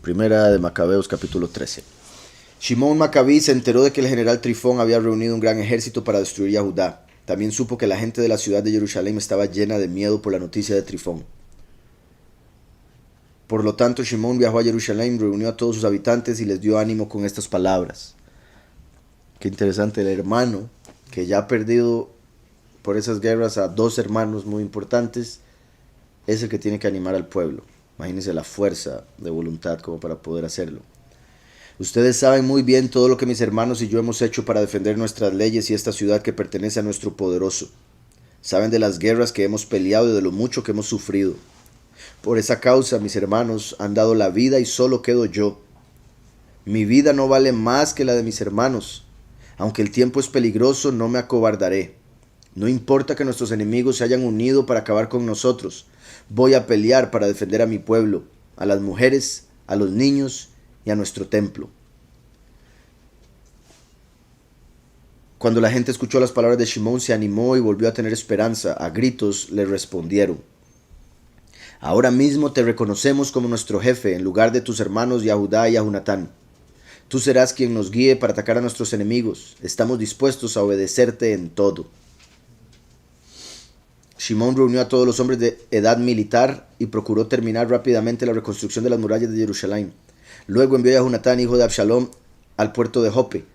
Primera de Macabeos capítulo 13. Shimón Macabí se enteró de que el general Trifón había reunido un gran ejército para destruir a Judá. También supo que la gente de la ciudad de Jerusalén estaba llena de miedo por la noticia de Trifón. Por lo tanto, Shimón viajó a Jerusalén, reunió a todos sus habitantes y les dio ánimo con estas palabras. Qué interesante, el hermano que ya ha perdido por esas guerras a dos hermanos muy importantes es el que tiene que animar al pueblo. Imagínense la fuerza de voluntad como para poder hacerlo. Ustedes saben muy bien todo lo que mis hermanos y yo hemos hecho para defender nuestras leyes y esta ciudad que pertenece a nuestro poderoso. Saben de las guerras que hemos peleado y de lo mucho que hemos sufrido. Por esa causa mis hermanos han dado la vida y solo quedo yo. Mi vida no vale más que la de mis hermanos. Aunque el tiempo es peligroso, no me acobardaré. No importa que nuestros enemigos se hayan unido para acabar con nosotros. Voy a pelear para defender a mi pueblo, a las mujeres, a los niños y a nuestro templo. Cuando la gente escuchó las palabras de Shimón, se animó y volvió a tener esperanza. A gritos le respondieron: ahora mismo te reconocemos como nuestro jefe, en lugar de tus hermanos Yahudá y Ahunatán. Tú serás quien nos guíe para atacar a nuestros enemigos. Estamos dispuestos a obedecerte en todo. Shimón reunió a todos los hombres de edad militar y procuró terminar rápidamente la reconstrucción de las murallas de Jerusalén. Luego envió a Ahunatán, hijo de Absalom, al puerto de Jope,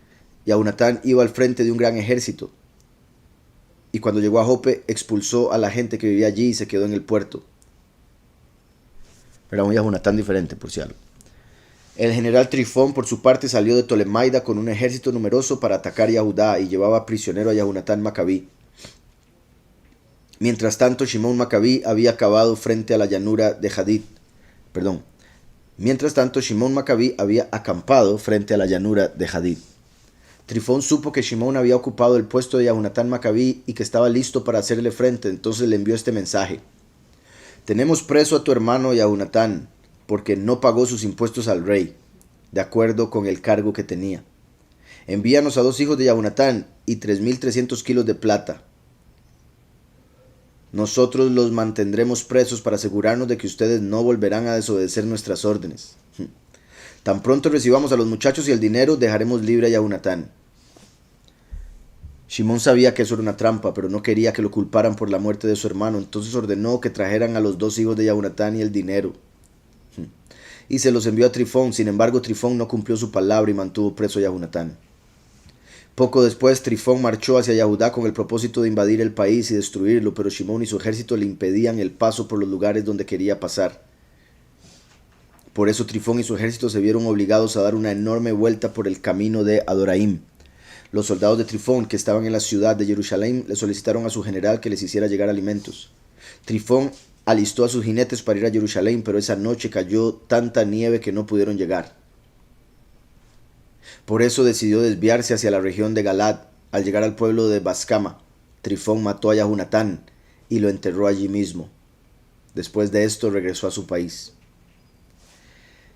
y Ahunatán iba al frente de un gran ejército. Y cuando llegó a Jope, expulsó a la gente que vivía allí y se quedó en el puerto. Era un Ahunatán diferente, por si algo. El general Trifón, por su parte, salió de Tolemaida con un ejército numeroso para atacar a Judá y llevaba prisionero a Ahunatán Macabí. Mientras tanto, Shimón Macabí había acabado frente a la llanura de Hadid. Mientras tanto, Shimón Macabí había acampado frente a la llanura de Hadid. Trifón supo que Shimón había ocupado el puesto de Ahunatán Macabí y que estaba listo para hacerle frente, entonces le envió este mensaje: tenemos preso a tu hermano Ahunatán, porque no pagó sus impuestos al rey, de acuerdo con el cargo que tenía. Envíanos a 2 hijos de Ahunatán y 3.300 kilos de plata. Nosotros los mantendremos presos para asegurarnos de que ustedes no volverán a desobedecer nuestras órdenes. Tan pronto recibamos a los muchachos y el dinero, dejaremos libre a Ahunatán. Shimón sabía que eso era una trampa, pero no quería que lo culparan por la muerte de su hermano, entonces ordenó que trajeran a los 2 hijos de Ahunatán y el dinero. Y se los envió a Trifón. Sin embargo, Trifón no cumplió su palabra y mantuvo preso a Ahunatán. Poco después, Trifón marchó hacia Yahudá con el propósito de invadir el país y destruirlo, pero Shimón y su ejército le impedían el paso por los lugares donde quería pasar. Por eso Trifón y su ejército se vieron obligados a dar una enorme vuelta por el camino de Adoraim. Los soldados de Trifón, que estaban en la ciudad de Jerusalén, le solicitaron a su general que les hiciera llegar alimentos. Trifón alistó a sus jinetes para ir a Jerusalén, pero esa noche cayó tanta nieve que no pudieron llegar. Por eso decidió desviarse hacia la región de Galad. Al llegar al pueblo de Bascama, Trifón mató a Ahunatán y lo enterró allí mismo. Después de esto regresó a su país.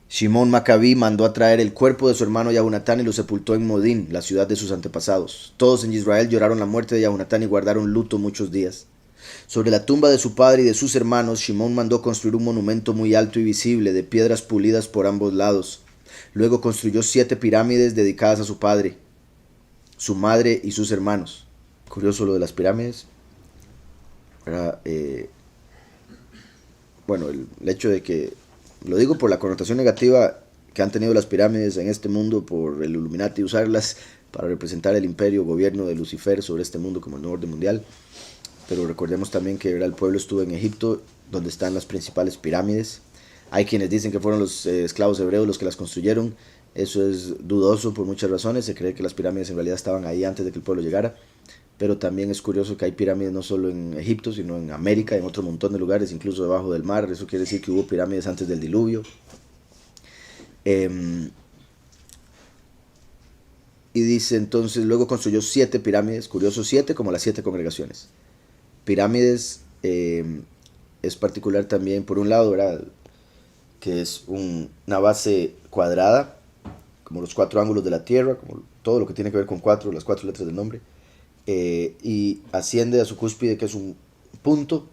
Shimón Macabí mandó a traer el cuerpo de su hermano Ahunatán y lo sepultó en Modín, la ciudad de sus antepasados. Todos en Israel lloraron la muerte de Ahunatán y guardaron luto muchos días. Sobre la tumba de su padre y de sus hermanos, Shimón mandó construir un monumento muy alto y visible, de piedras pulidas por ambos lados. Luego construyó 7 pirámides dedicadas a su padre, su madre y sus hermanos. Curioso lo de las pirámides. Era, el hecho de que, lo digo por la connotación negativa que han tenido las pirámides en este mundo por el Illuminati, usarlas para representar el imperio, gobierno de Lucifer sobre este mundo como el nuevo orden mundial. Pero recordemos también que el pueblo estuvo en Egipto, donde están las principales pirámides. Hay quienes dicen que fueron los esclavos hebreos los que las construyeron. Eso es dudoso por muchas razones. Se cree que las pirámides en realidad estaban ahí antes de que el pueblo llegara. Pero también es curioso que hay pirámides no solo en Egipto, sino en América, en otro montón de lugares, incluso debajo del mar. Eso quiere decir que hubo pirámides antes del diluvio. Y dice entonces, luego construyó 7 pirámides. Curioso, 7 como las 7 congregaciones. Pirámides es particular también, por un lado, ¿verdad?, que es una base cuadrada, como los 4 ángulos de la Tierra, como todo lo que tiene que ver con las 4 letras del nombre, y asciende a su cúspide, que es un punto,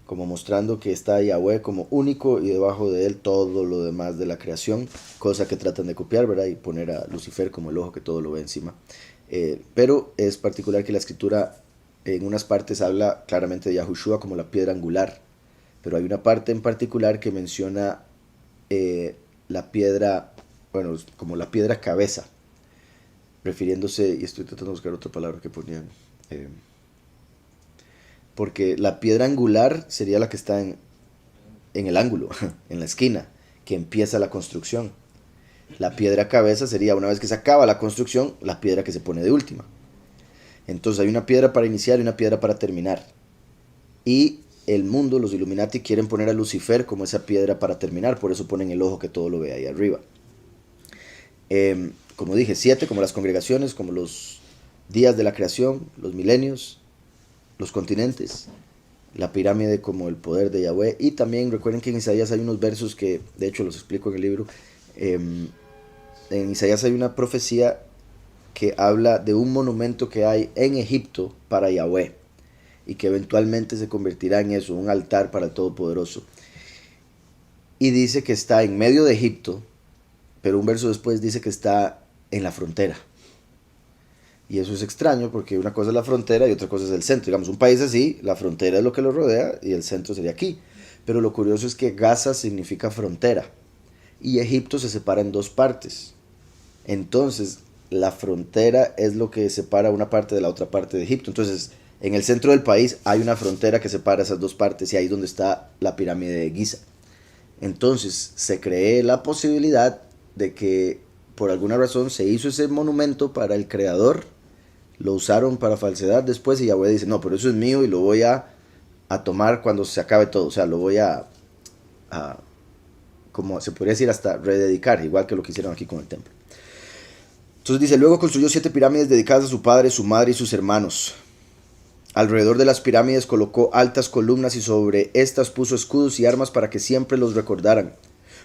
como mostrando que está Yahweh como único y debajo de él todo lo demás de la creación, cosa que tratan de copiar, ¿verdad? Y poner a Lucifer como el ojo que todo lo ve encima. Pero es particular que la escritura en unas partes habla claramente de Yahushua como la piedra angular, pero hay una parte en particular que menciona la piedra, bueno, como la piedra cabeza, refiriéndose, y estoy tratando de buscar otra palabra que ponían, porque la piedra angular sería la que está en el ángulo, en la esquina, que empieza la construcción. La piedra cabeza sería, una vez que se acaba la construcción, la piedra que se pone de última. Entonces hay una piedra para iniciar y una piedra para terminar. Y el mundo, los Illuminati, quieren poner a Lucifer como esa piedra para terminar, por eso ponen el ojo que todo lo ve ahí arriba. Como dije, 7 como las congregaciones, como los días de la creación, los milenios, los continentes, la pirámide como el poder de Yahweh. Y también recuerden que en Isaías hay unos versos que de hecho los explico en el libro. En Isaías hay una profecía que habla de un monumento que hay en Egipto para Yahweh y que eventualmente se convertirá en eso, un altar para el Todopoderoso. Y dice que está en medio de Egipto, pero un verso después dice que está en la frontera. Y eso es extraño porque una cosa es la frontera y otra cosa es el centro. Digamos, un país así, la frontera es lo que lo rodea y el centro sería aquí. Pero lo curioso es que Gaza significa frontera y Egipto se separa en dos partes. Entonces, la frontera es lo que separa una parte de la otra parte de Egipto. Entonces, en el centro del país hay una frontera que separa esas dos partes y ahí es donde está la pirámide de Giza. Entonces, se cree la posibilidad de que por alguna razón se hizo ese monumento para el creador, lo usaron para falsedad después y Yahweh dice, no, pero eso es mío y lo voy a tomar cuando se acabe todo, o sea, lo voy a como se podría decir hasta rededicar, igual que lo que hicieron aquí con el templo. Entonces dice, luego construyó 7 pirámides dedicadas a su padre, su madre y sus hermanos. Alrededor de las pirámides colocó altas columnas y sobre estas puso escudos y armas para que siempre los recordaran.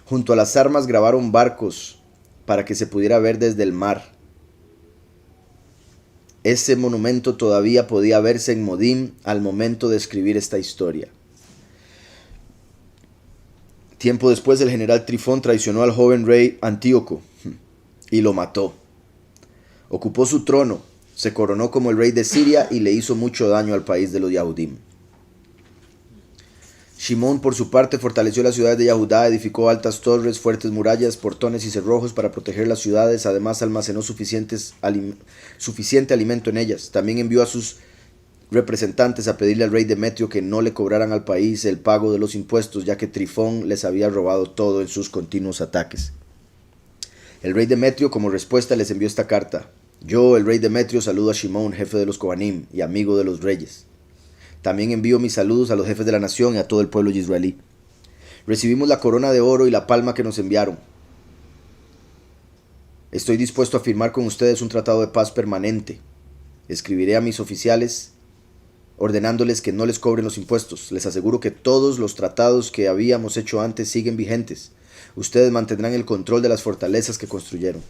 Junto a las armas grabaron barcos para que se pudiera ver desde el mar. Ese monumento todavía podía verse en Modim al momento de escribir esta historia. Tiempo después el general Trifón traicionó al joven rey Antíoco y lo mató. Ocupó su trono, se coronó como el rey de Siria y le hizo mucho daño al país de los Yahudim. Shimón por su parte fortaleció las ciudades de Yahudá, edificó altas torres, fuertes murallas, portones y cerrojos para proteger las ciudades, además almacenó suficiente alimento en ellas. También envió a sus representantes a pedirle al rey Demetrio que no le cobraran al país el pago de los impuestos, ya que Trifón les había robado todo en sus continuos ataques. El rey Demetrio como respuesta les envió esta carta. Yo, el rey Demetrio, saludo a Shimón, jefe de los Kohanim y amigo de los reyes. También envío mis saludos a los jefes de la nación y a todo el pueblo israelí. Recibimos la corona de oro y la palma que nos enviaron. Estoy dispuesto a firmar con ustedes un tratado de paz permanente. Escribiré a mis oficiales ordenándoles que no les cobren los impuestos. Les aseguro que todos los tratados que habíamos hecho antes siguen vigentes. Ustedes mantendrán el control de las fortalezas que construyeron.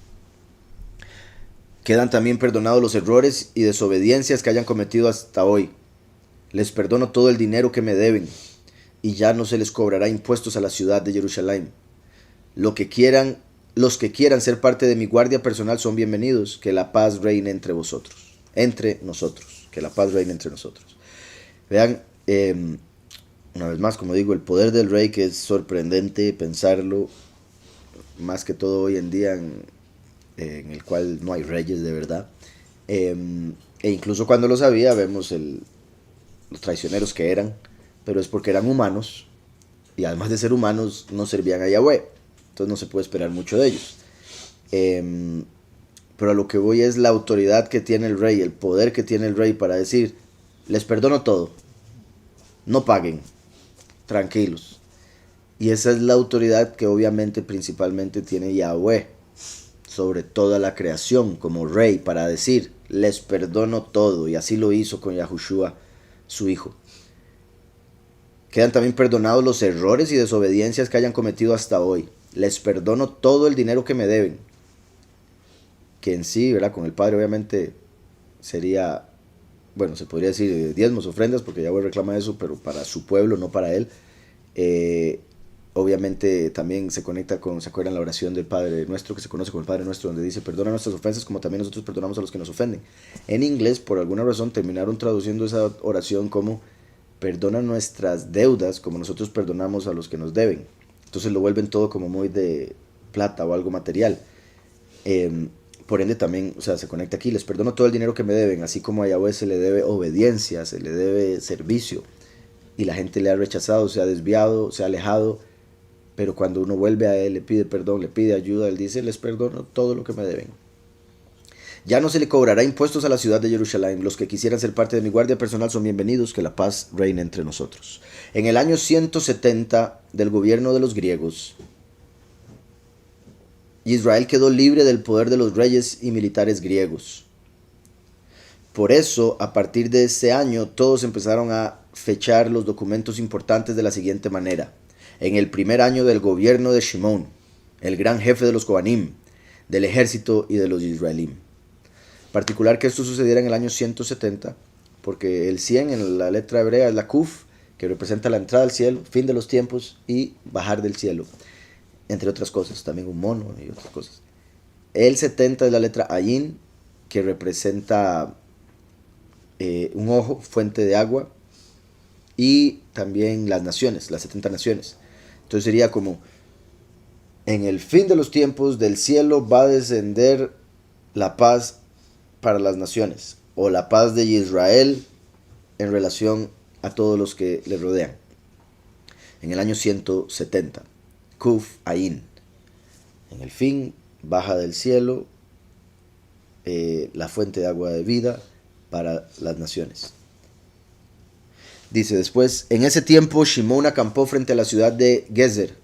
Quedan también perdonados los errores y desobediencias que hayan cometido hasta hoy. Les perdono todo el dinero que me deben y ya no se les cobrará impuestos a la ciudad de Jerusalén. Los que quieran ser parte de mi guardia personal son bienvenidos. Que la paz reine entre vosotros, entre nosotros. Que la paz reine entre nosotros. Vean, una vez más, como digo, el poder del rey, que es sorprendente pensarlo, más que todo hoy en día en el cual no hay reyes de verdad. E incluso cuando los había, vemos los traicioneros que eran, pero es porque eran humanos, y además de ser humanos, no servían a Yahweh. Entonces no se puede esperar mucho de ellos. Pero a lo que voy es la autoridad que tiene el rey, el poder que tiene el rey para decir, les perdono todo, no paguen, tranquilos. Y esa es la autoridad que obviamente principalmente tiene Yahweh sobre toda la creación como rey, para decir, les perdono todo, y así lo hizo con Yahushua, su hijo. Quedan también perdonados los errores y desobediencias que hayan cometido hasta hoy. Les perdono todo el dinero que me deben. Que en sí, ¿verdad? Con el Padre obviamente sería bueno, se podría decir diezmos, ofrendas, porque Yahweh reclama eso, pero para su pueblo, no para él. Obviamente también se conecta con, ¿se acuerdan la oración del Padre Nuestro, que se conoce como el Padre Nuestro, donde dice, perdona nuestras ofensas como también nosotros perdonamos a los que nos ofenden? En inglés, por alguna razón, terminaron traduciendo esa oración como, perdona nuestras deudas como nosotros perdonamos a los que nos deben. Entonces lo vuelven todo como muy de plata o algo material. Por ende también, o sea, se conecta aquí, les perdono todo el dinero que me deben, así como a Yahweh se le debe obediencia, se le debe servicio, y la gente le ha rechazado, se ha desviado, se ha alejado, pero cuando uno vuelve a él, le pide perdón, le pide ayuda, él dice, les perdono todo lo que me deben. Ya no se le cobrará impuestos a la ciudad de Jerusalén. Los que quisieran ser parte de mi guardia personal son bienvenidos, que la paz reine entre nosotros. En el año 170 del gobierno de los griegos, Israel quedó libre del poder de los reyes y militares griegos. Por eso, a partir de ese año, todos empezaron a fechar los documentos importantes de la siguiente manera. En el primer año del gobierno de Shimón, el gran jefe de los Kohanim, del ejército y de los israelíes. Particular que esto sucediera en el año 170, porque el 100 en la letra hebrea es la Kuf, que representa la entrada al cielo, fin de los tiempos y bajar del cielo, entre otras cosas, también un mono y otras cosas. El 70 es la letra Ayin, que representa un ojo, fuente de agua, y también las naciones, las 70 naciones. Entonces sería como, en el fin de los tiempos del cielo va a descender la paz para las naciones, o la paz de Israel en relación a todos los que le rodean. En el año 170, Kuf Ayin, en el fin baja del cielo la fuente de agua de vida para las naciones. Dice después, en ese tiempo Shimón acampó frente a la ciudad de Gezer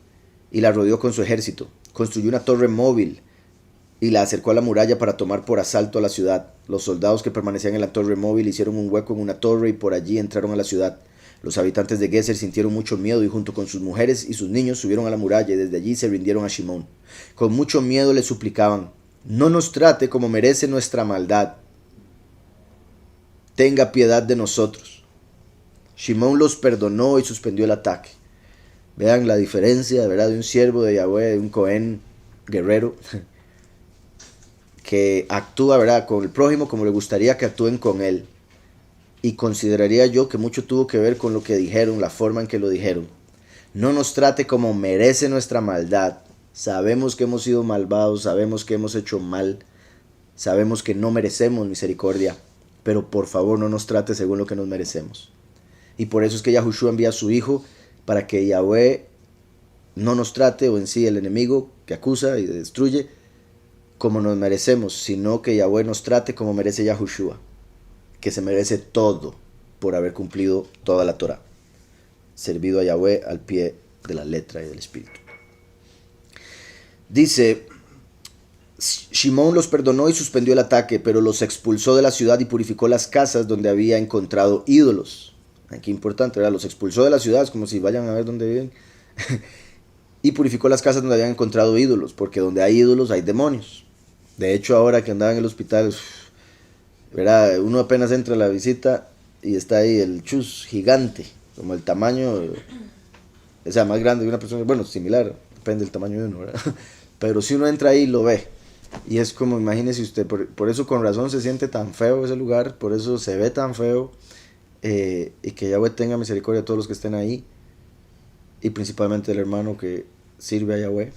y la rodeó con su ejército. Construyó una torre móvil y la acercó a la muralla para tomar por asalto a la ciudad. Los soldados que permanecían en la torre móvil hicieron un hueco en una torre y por allí entraron a la ciudad. Los habitantes de Gezer sintieron mucho miedo y junto con sus mujeres y sus niños subieron a la muralla y desde allí se rindieron a Shimón. Con mucho miedo le suplicaban, no nos trate como merece nuestra maldad. Tenga piedad de nosotros. Shimón los perdonó y suspendió el ataque. Vean la diferencia, ¿verdad?, de un siervo de Yahweh, de un Cohen guerrero, que actúa, ¿verdad?, con el prójimo como le gustaría que actúen con él. Y consideraría yo que mucho tuvo que ver con lo que dijeron, la forma en que lo dijeron. No nos trate como merece nuestra maldad. Sabemos que hemos sido malvados, sabemos que hemos hecho mal, sabemos que no merecemos misericordia, pero por favor no nos trate según lo que nos merecemos. Y por eso es que Yahushua envía a su Hijo para que Yahweh no nos trate, o en sí el enemigo que acusa y destruye, como nos merecemos, sino que Yahweh nos trate como merece Yahushua, que se merece todo por haber cumplido toda la Torah, servido a Yahweh al pie de la letra y del espíritu. Dice, Shimón los perdonó y suspendió el ataque, pero los expulsó de la ciudad y purificó las casas donde había encontrado ídolos. Aquí importante, ¿verdad? Los expulsó de la ciudad, es como si vayan a ver dónde viven. Y purificó las casas donde habían encontrado ídolos, porque donde hay ídolos hay demonios. De hecho, ahora que andaba en el hospital, ¿verdad?, uno apenas entra a la visita y está ahí el chus gigante, como el tamaño, o sea, más grande de una persona, bueno, similar, depende del tamaño de uno, ¿verdad? Pero si uno entra ahí lo ve. Y es como, imagínese usted, por eso con razón se siente tan feo ese lugar, por eso se ve tan feo. Y que Yahweh tenga misericordia a todos los que estén ahí, y principalmente el hermano que sirve a Yahweh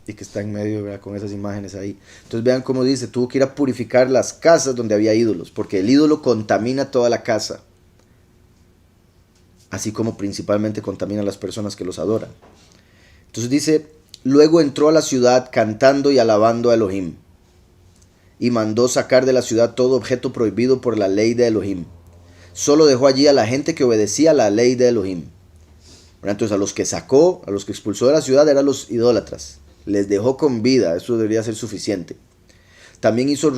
y que está en medio, ¿verdad?, con esas imágenes ahí. Entonces vean cómo dice, tuvo que ir a purificar las casas donde había ídolos, porque el ídolo contamina toda la casa, así como principalmente contamina a las personas que los adoran. Entonces dice, luego entró a la ciudad cantando y alabando a Elohim, y mandó sacar de la ciudad todo objeto prohibido por la ley de Elohim. Solo dejó allí a la gente que obedecía la ley de Elohim. Entonces a los que sacó, a los que expulsó de la ciudad eran los idólatras. Les dejó con vida, eso debería ser suficiente. También hizo,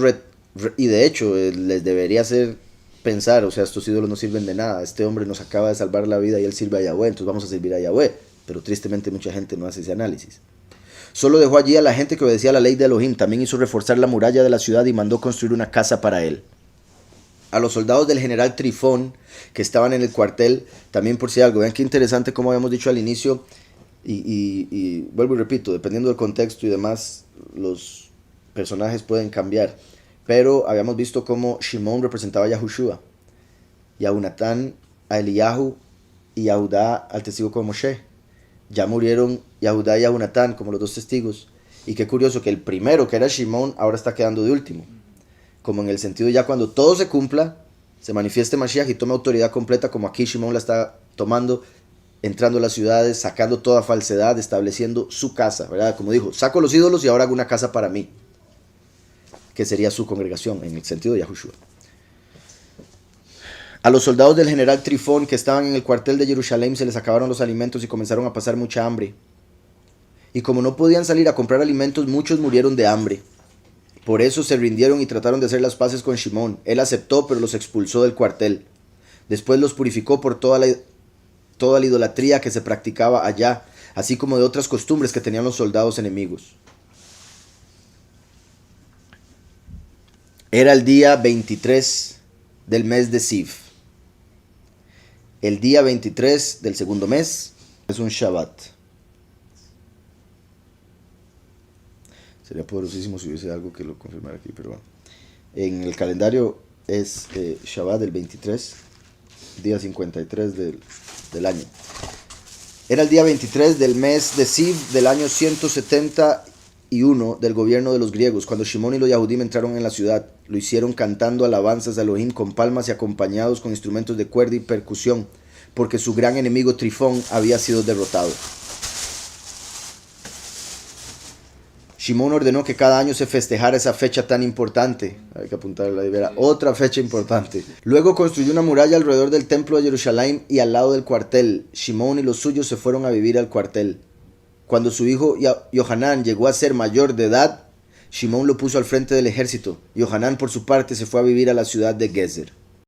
y de hecho les debería hacer pensar, o sea, estos ídolos no sirven de nada. Este hombre nos acaba de salvar la vida y él sirve a Yahweh, entonces vamos a servir a Yahweh. Pero tristemente mucha gente no hace ese análisis. Solo dejó allí a la gente que obedecía la ley de Elohim. También hizo reforzar la muralla de la ciudad y mandó construir una casa para él. a los soldados del general Trifón que estaban en el cuartel, también por si algo, vean qué interesante como habíamos dicho al inicio, y vuelvo y repito, dependiendo del contexto y demás, los personajes pueden cambiar, pero habíamos visto cómo Shimón representaba a Yahushua, Yahunatán a Eliyahu y Yahudá al testigo como Moshe. Ya murieron Yahudá y Yahunatán como los dos testigos, y qué curioso que el primero, que era Shimón, ahora está quedando de último, como en el sentido ya cuando todo se cumpla, se manifieste Mashiach y tome autoridad completa, como aquí Shimón la está tomando, entrando a las ciudades, sacando toda falsedad, estableciendo su casa, ¿verdad? Como dijo, saco los ídolos y ahora hago una casa para mí, que sería su congregación, en el sentido de Yahushua. A los soldados del general Trifón que estaban en el cuartel de Jerusalén se les acabaron los alimentos y comenzaron a pasar mucha hambre. Y como no podían salir a comprar alimentos, muchos murieron de hambre. Por eso se rindieron y trataron de hacer las paces con Shimón. Él aceptó, pero los expulsó del cuartel. Después los purificó por toda la idolatría que se practicaba allá, así como de otras costumbres que tenían los soldados enemigos. Era el día 23 del mes de Siv. El día 23 del segundo mes es un Shabbat. Sería poderosísimo si hubiese algo que lo confirmara aquí, pero bueno. En el calendario es Shabbat del 23, día 53 del año. Era el día 23 del mes de Siv del año 171 del gobierno de los griegos, cuando Shimón y los Yahudim entraron en la ciudad. Lo hicieron cantando alabanzas a Elohim con palmas y acompañados con instrumentos de cuerda y percusión, porque su gran enemigo Trifón había sido derrotado. Shimón ordenó que cada año se festejara esa fecha tan importante. Hay que apuntarla ahí, verá, otra fecha importante. Luego construyó una muralla alrededor del templo de Jerusalén y al lado del cuartel. Shimón y los suyos se fueron a vivir al cuartel. Cuando su hijo Yohanán llegó a ser mayor de edad, Shimón lo puso al frente del ejército. Yohanán, por su parte, se fue a vivir a la ciudad de Gezer.